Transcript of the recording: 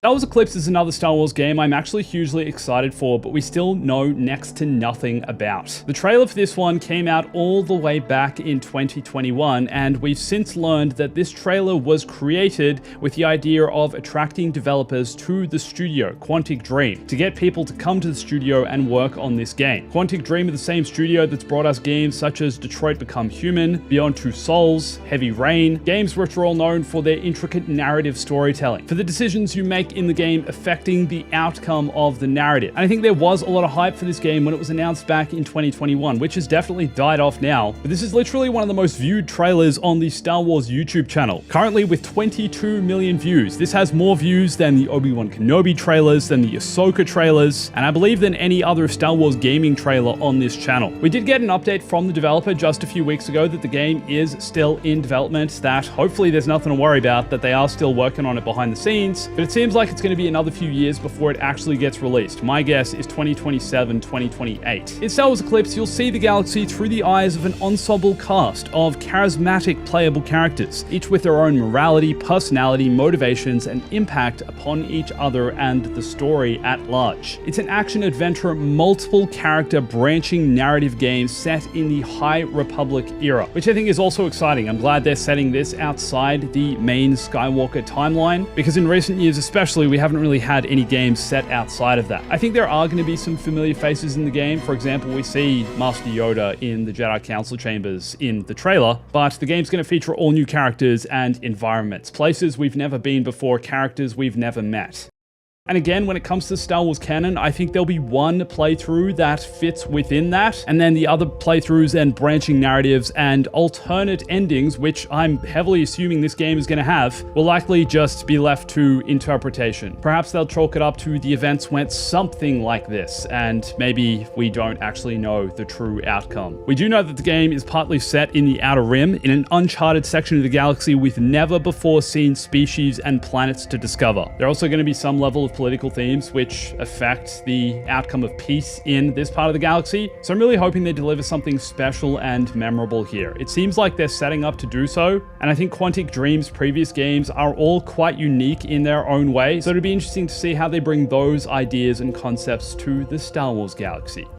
Star Wars Eclipse is another Star Wars game I'm actually hugely excited for, but we still know next to nothing about. The trailer for this one came out all the way back in 2021, and we've since learned that this trailer was created with the idea of attracting developers to the studio, Quantic Dream, to get people to come to the studio and work on this game. Quantic Dream are the same studio that's brought us games such as Detroit Become Human, Beyond Two Souls, Heavy Rain, games which are all known for their intricate narrative storytelling, for the decisions you make in the game affecting the outcome of the narrative. And I think there was a lot of hype for this game when it was announced back in 2021, which has definitely died off now. But this is literally one of the most viewed trailers on the Star Wars YouTube channel, currently with 22 million views. This has more views than the Obi-Wan Kenobi trailers, than the Ahsoka trailers, and I believe than any other Star Wars gaming trailer on this channel. We did get an update from the developer just a few weeks ago that the game is still in development, that hopefully there's nothing to worry about, that they are still working on it behind the scenes, but it seems like it's going to be another few years before it actually gets released. My guess is 2027, 2028. In Star Wars Eclipse, you'll see the galaxy through the eyes of an ensemble cast of charismatic playable characters, each with their own morality, personality, motivations, and impact upon each other and the story at large. It's an action-adventure, multiple character branching narrative game set in the High Republic era, which I think is also exciting. I'm glad they're setting this outside the main Skywalker timeline, because in recent years especially, we haven't really had any games set outside of that. I think there are going to be some familiar faces in the game. For example, we see Master Yoda in the Jedi Council chambers in the trailer, but the game's going to feature all new characters and environments, places we've never been before, characters we've never met. And again, when it comes to Star Wars canon, I think there'll be one playthrough that fits within that, and then the other playthroughs and branching narratives and alternate endings, which I'm heavily assuming this game is going to have, will likely just be left to interpretation. Perhaps they'll chalk it up to the events went something like this, and maybe we don't actually know the true outcome. We do know that the game is partly set in the Outer Rim, in an uncharted section of the galaxy with never before seen species and planets to discover. There are also going to be some level of political themes which affect the outcome of peace in this part of the galaxy, so I'm really hoping they deliver something special and memorable here. It seems like they're setting up to do so, and I think Quantic Dream's previous games are all quite unique in their own way, so it'll be interesting to see how they bring those ideas and concepts to the Star Wars galaxy.